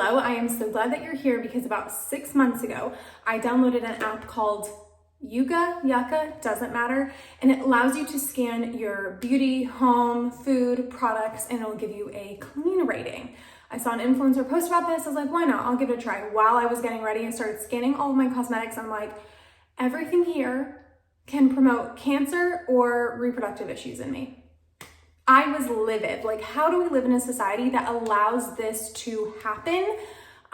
Hello, I am so glad that you're here because about 6 months ago, I downloaded an app called Yuka, doesn't matter, and it allows you to scan your beauty, home, food, products, and it'll give you a clean rating. I saw an influencer post about this. I was like, why not? I'll give it a try. While I was getting ready and started scanning all of my cosmetics, I'm like, everything here can promote cancer or reproductive issues in me. I was livid. Like, how do we live in a society that allows this to happen?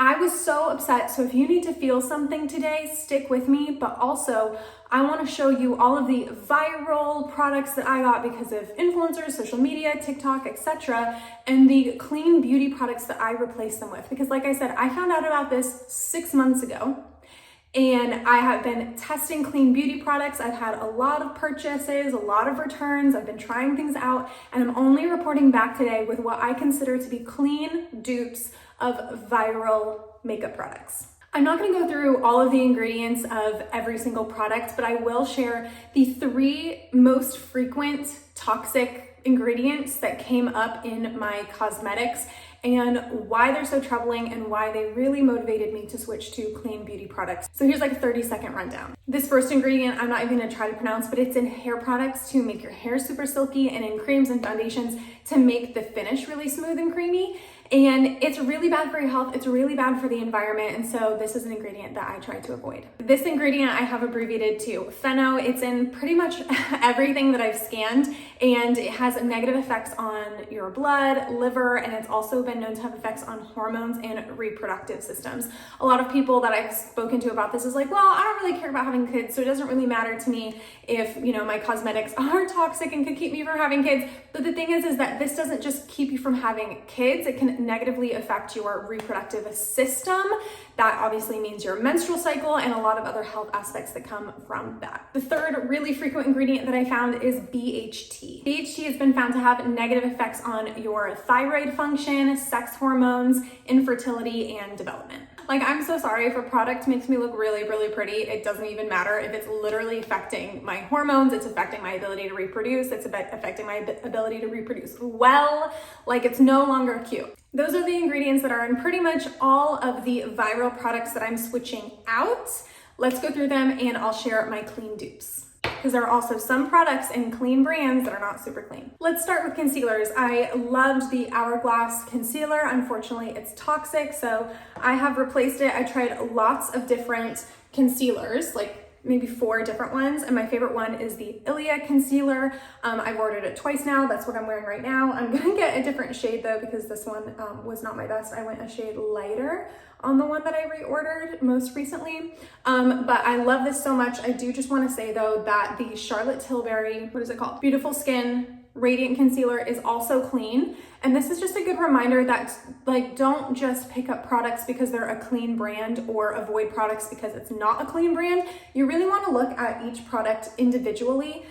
I was so upset. So if you need to feel something today, stick with me. But also, I want to show you all of the viral products that I got because of influencers, social media, TikTok, etc., and the clean beauty products that I replaced them with. Because like I said, I found out about this 6 months ago. And I have been testing clean beauty products. I've had a lot of purchases, a lot of returns. I've been trying things out, and I'm only reporting back today with what I consider to be clean dupes of viral makeup products. I'm not going to go through all of the ingredients of every single product, but I will share the 3 most frequent toxic ingredients that came up in my cosmetics and why they're so troubling and why they really motivated me to switch to clean beauty products. So here's like a 30-second rundown. This first ingredient, I'm not even gonna try to pronounce, but it's in hair products to make your hair super silky and in creams and foundations to make the finish really smooth and creamy. And it's really bad for your health. It's really bad for the environment. And so this is an ingredient that I try to avoid. This ingredient I have abbreviated to Pheno. It's in pretty much everything that I've scanned, and it has negative effects on your blood, liver, and it's also been known to have effects on hormones and reproductive systems. A lot of people that I've spoken to about this is like, well, I don't really care about having kids, so it doesn't really matter to me if, my cosmetics are toxic and could keep me from having kids. But the thing is that this doesn't just keep you from having kids. It can negatively affect your reproductive system. That obviously means your menstrual cycle and a lot of other health aspects that come from that. The third really frequent ingredient that I found is BHT. BHT has been found to have negative effects on your thyroid function, sex hormones, infertility, and development. Like, I'm so sorry if a product makes me look really, really pretty. It doesn't even matter if it's literally affecting my hormones, it's affecting my ability to reproduce, it's affecting my ability to reproduce well. Like, it's no longer cute. Those are the ingredients that are in pretty much all of the viral products that I'm switching out. Let's go through them and I'll share my clean dupes, because there are also some products in clean brands that are not super clean. Let's start with concealers. I loved the Hourglass concealer. Unfortunately, it's toxic, so I have replaced it. I tried lots of different concealers, like maybe 4 different ones, and my favorite one is the Ilia concealer. I've ordered it twice now. That's what I'm wearing right now. I'm gonna get a different shade though, because this one was not my best. I went a shade lighter on the one that I reordered most recently. But I love this so much. I do just wanna say though that the Charlotte Tilbury, what is it called? Beautiful Skin Radiant Concealer is also clean. And this is just a good reminder that, like, don't just pick up products because they're a clean brand or avoid products because it's not a clean brand. You really want to look at each product individually,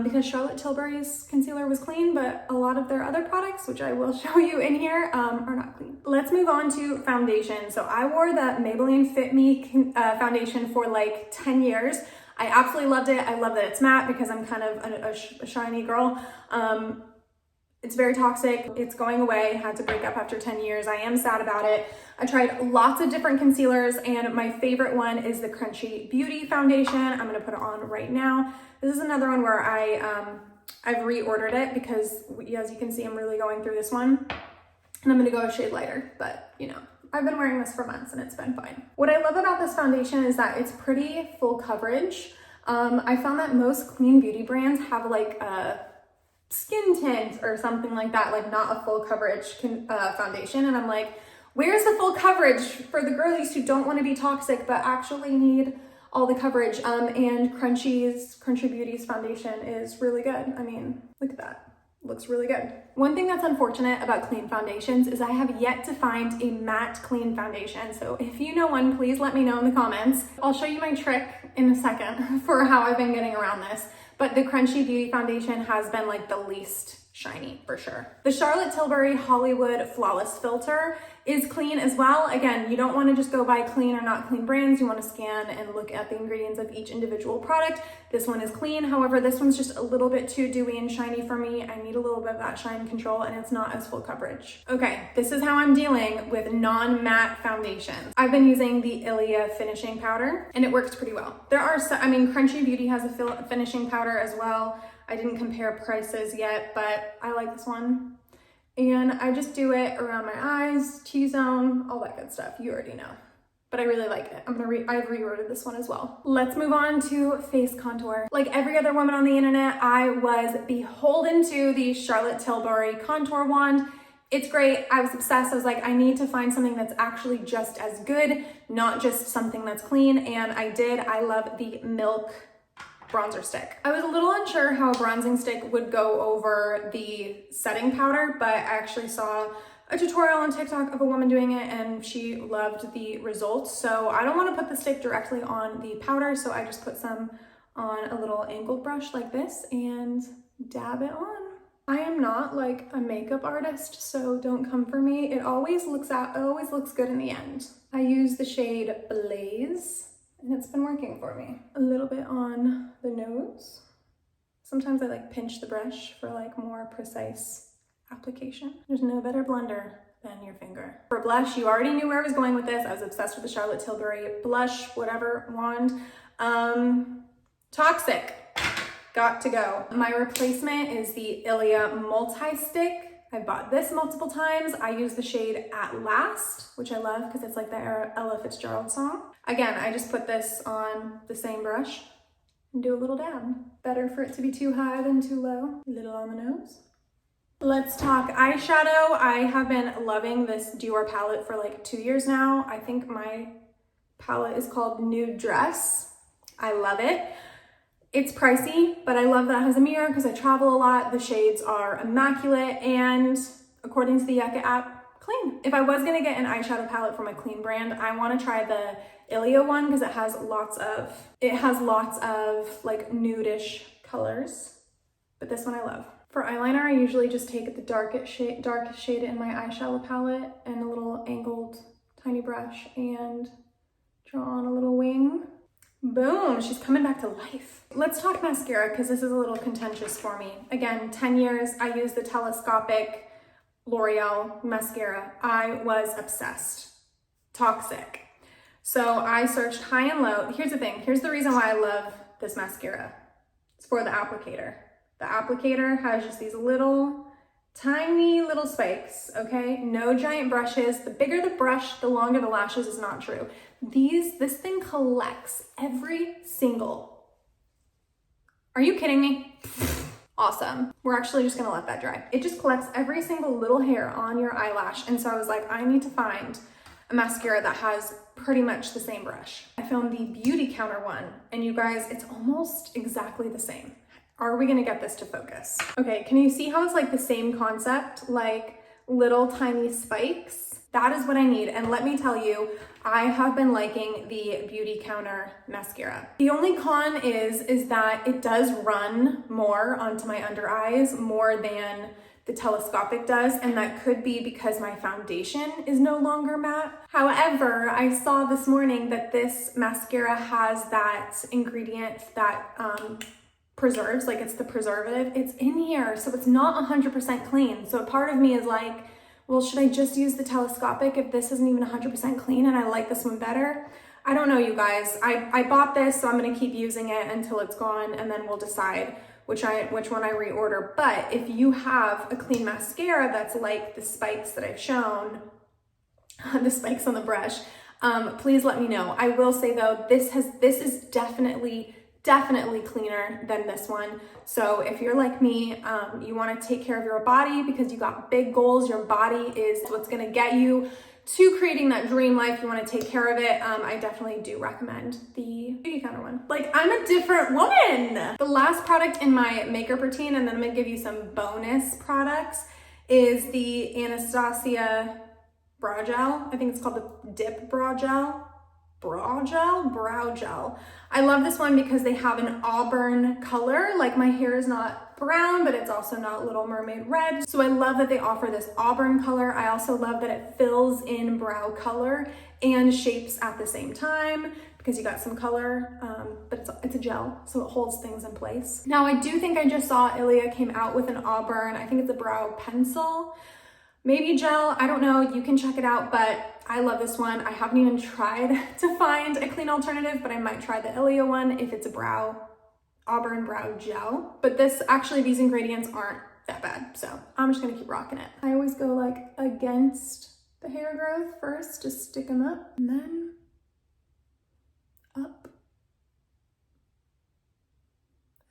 because Charlotte Tilbury's concealer was clean, but a lot of their other products, which I will show you in here, are not clean. Let's move on to foundation. So I wore the Maybelline Fit Me foundation for like 10 years. I absolutely loved it. I love that it's matte because I'm kind of a shiny girl. It's very toxic. It's going away. Had to break up after 10 years. I am sad about it. I tried lots of different concealers, and my favorite one is the Crunchy Beauty foundation. I'm gonna put it on right now. This is another one where I've reordered it because, as you can see, I'm really going through this one, and I'm gonna go a shade lighter, but I've been wearing this for months and it's been fine. What I love about this foundation is that it's pretty full coverage. I found that most clean beauty brands have like a skin tint or something like that, like not a full coverage foundation. And I'm like, where's the full coverage for the girlies who don't want to be toxic but actually need all the coverage? And Crunchy Beauty's foundation is really good. I mean, look at that. Looks really good. One thing that's unfortunate about clean foundations is I have yet to find a matte clean foundation. So if you know one, please let me know in the comments. I'll show you my trick in a second for how I've been getting around this. But the Crunchy Beauty foundation has been like the least shiny for sure. The Charlotte Tilbury Hollywood Flawless Filter is clean as well. Again, you don't want to just go buy clean or not clean brands. You want to scan and look at the ingredients of each individual product. This one is clean. However, this one's just a little bit too dewy and shiny for me. I need a little bit of that shine control and it's not as full coverage. Okay, this is how I'm dealing with non-matte foundations. I've been using the Ilia finishing powder and it works pretty well. There are some, Crunchy Beauty has a finishing powder as well. I didn't compare prices yet, but I like this one. And I just do it around my eyes, T-zone, all that good stuff. You already know. But I really like it. I've reordered this one as well. Let's move on to face contour. Like every other woman on the internet, I was beholden to the Charlotte Tilbury contour wand. It's great. I was obsessed. I was like, I need to find something that's actually just as good, not just something that's clean. And I did. I love the Milk bronzer stick. I was a little unsure how a bronzing stick would go over the setting powder, but I actually saw a tutorial on TikTok of a woman doing it and she loved the results. So I don't want to put the stick directly on the powder, so I just put some on a little angled brush like this and dab it on. I am not like a makeup artist, so don't come for me. It always looks good in the end. I use the shade Blaze and it's been working for me. A little bit on the nose. Sometimes I like pinch the brush for like more precise application. There's no better blender than your finger. For blush, you already knew where I was going with this. I was obsessed with the Charlotte Tilbury blush, whatever wand. Toxic, got to go. My replacement is the Ilia multi-stick. I bought this multiple times. I use the shade At Last, which I love because it's like the Ella Fitzgerald song. Again, I just put this on the same brush and do a little dab. Better for it to be too high than too low. A little on the nose. Let's talk eyeshadow. I have been loving this Dior palette for like 2 years now. I think my palette is called Nude Dress. I love it. It's pricey, but I love that it has a mirror because I travel a lot. The shades are immaculate and according to the Yucca app, clean. If I was gonna get an eyeshadow palette from a clean brand, I wanna try the Ilia one because it has lots of like nudish colors, but this one I love. For eyeliner, I usually just take the darkest shade in my eyeshadow palette and a little angled tiny brush and draw on a little wing. Boom, she's coming back to life. Let's talk mascara because this is a little contentious for me. Again, 10 years, I use the telescopic L'Oreal mascara. I was obsessed. Toxic. So I searched high and low. Here's the thing. Here's the reason why I love this mascara. It's for the applicator. The applicator has just these tiny little spikes, okay? No giant brushes. The bigger the brush, the longer the lashes is not true. This thing collects every single. Are you kidding me? Awesome. We're actually just gonna let that dry. It just collects every single little hair on your eyelash. And so I was like, I need to find a mascara that has pretty much the same brush. I found the Beauty Counter one, and you guys, it's almost exactly the same. Are we gonna get this to focus? Okay, can you see how it's like the same concept, like little tiny spikes? That is what I need. And let me tell you, I have been liking the Beauty Counter mascara. The only con is that it does run more onto my under eyes more than the telescopic does, and that could be because my foundation is no longer matte. However, I saw this morning that this mascara has that ingredient that preserves, like it's the preservative, it's in here, so it's not 100% clean. So part of me is like, well, should I just use the telescopic if this isn't even 100% clean and I like this one better? I don't know, you guys. I bought this, so I'm gonna keep using it until it's gone, and then we'll decide which one I reorder. But if you have a clean mascara that's like the spikes that I've shown, the spikes on the brush, please let me know. I will say though, this is definitely cleaner than this one. So if you're like me, you want to take care of your body because you got big goals. Your body is what's going to get you to creating that dream life. You want to take care of it. I definitely do recommend the Beauty Counter one. Like, I'm a different woman. The last product in my makeup routine, and then I'm going to give you some bonus products, is the Anastasia Brow Gel. I think it's called the Dip Brow Gel. Brow gel. I love this one because they have an auburn color. Like, my hair is not brown, but it's also not Little Mermaid red. So I love that they offer this auburn color. I also love that it fills in brow color and shapes at the same time because you got some color, but it's a gel, so it holds things in place. Now I do think I just saw Ilia came out with an auburn, I think it's a brow pencil, maybe gel, I don't know, you can check it out, but I love this one. I haven't even tried to find a clean alternative, but I might try the Ilia one if it's a auburn brow gel. But these ingredients aren't that bad, so I'm just gonna keep rocking it. I always go like against the hair growth first, just stick them up, and then up,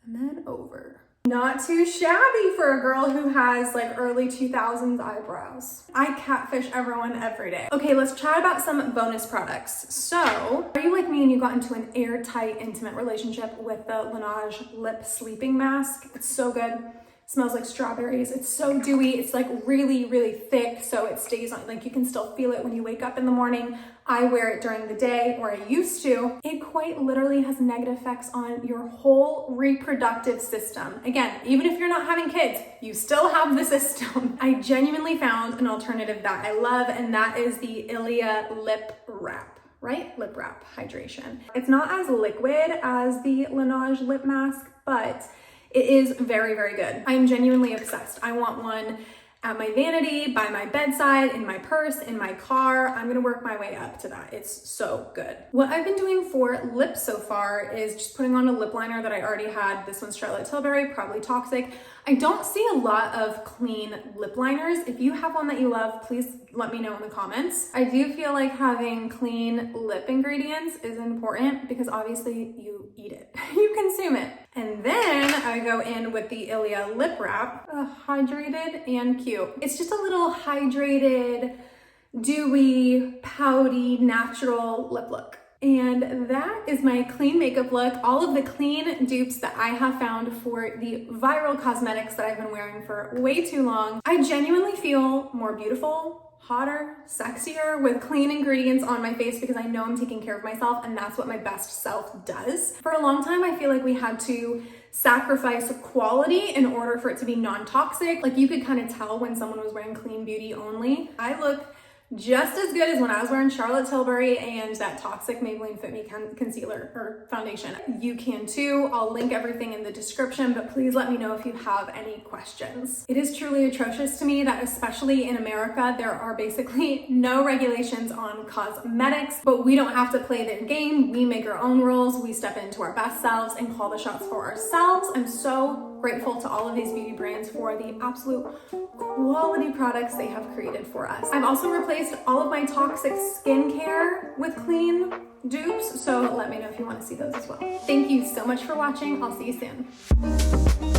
and then over. Not too shabby for a girl who has like early 2000s eyebrows. I catfish everyone every day. Okay, let's chat about some bonus products. So, are you like me and you got into an airtight, intimate relationship with the Laneige Lip Sleeping Mask? It's so good. Smells like strawberries. It's so dewy. It's like really, really thick, so it stays on, like you can still feel it when you wake up in the morning. I wear it during the day, or I used to. It quite literally has negative effects on your whole reproductive system. Again, even if you're not having kids, you still have the system. I genuinely found an alternative that I love, and that is the Ilia Lip Wrap. Right? Lip Wrap hydration. It's not as liquid as the Laneige lip mask, but it is very, very good. I'm genuinely obsessed. I want one at my vanity, by my bedside, in my purse, in my car. I'm gonna work my way up to that. It's so good. What I've been doing for lips so far is just putting on a lip liner that I already had. This one's Charlotte Tilbury, Probably Toxic. I don't see a lot of clean lip liners. If you have one that you love, please let me know in the comments. I do feel like having clean lip ingredients is important because obviously you eat it, you consume it. And then I go in with the Ilia Lip Wrap, hydrated and cute. It's just a little hydrated, dewy, pouty, natural lip look. And that is my clean makeup look. All of the clean dupes that I have found for the viral cosmetics that I've been wearing for way too long. I genuinely feel more beautiful, hotter, sexier with clean ingredients on my face because I know I'm taking care of myself, and that's what my best self does. For a long time, I feel like we had to sacrifice quality in order for it to be non-toxic. Like you could kind of tell when someone was wearing clean beauty only. I look just as good as when I was wearing Charlotte Tilbury and that toxic Maybelline Fit Me concealer or foundation. You can too. I'll link everything in the description, but please let me know if you have any questions. It is truly atrocious to me that especially in America, there are basically no regulations on cosmetics, but we don't have to play their game. We make our own rules. We step into our best selves and call the shots for ourselves. I'm so grateful to all of these beauty brands for the absolute quality products they have created for us. I've also replaced all of my toxic skincare with clean dupes, so let me know if you want to see those as well. Thank you so much for watching. I'll see you soon.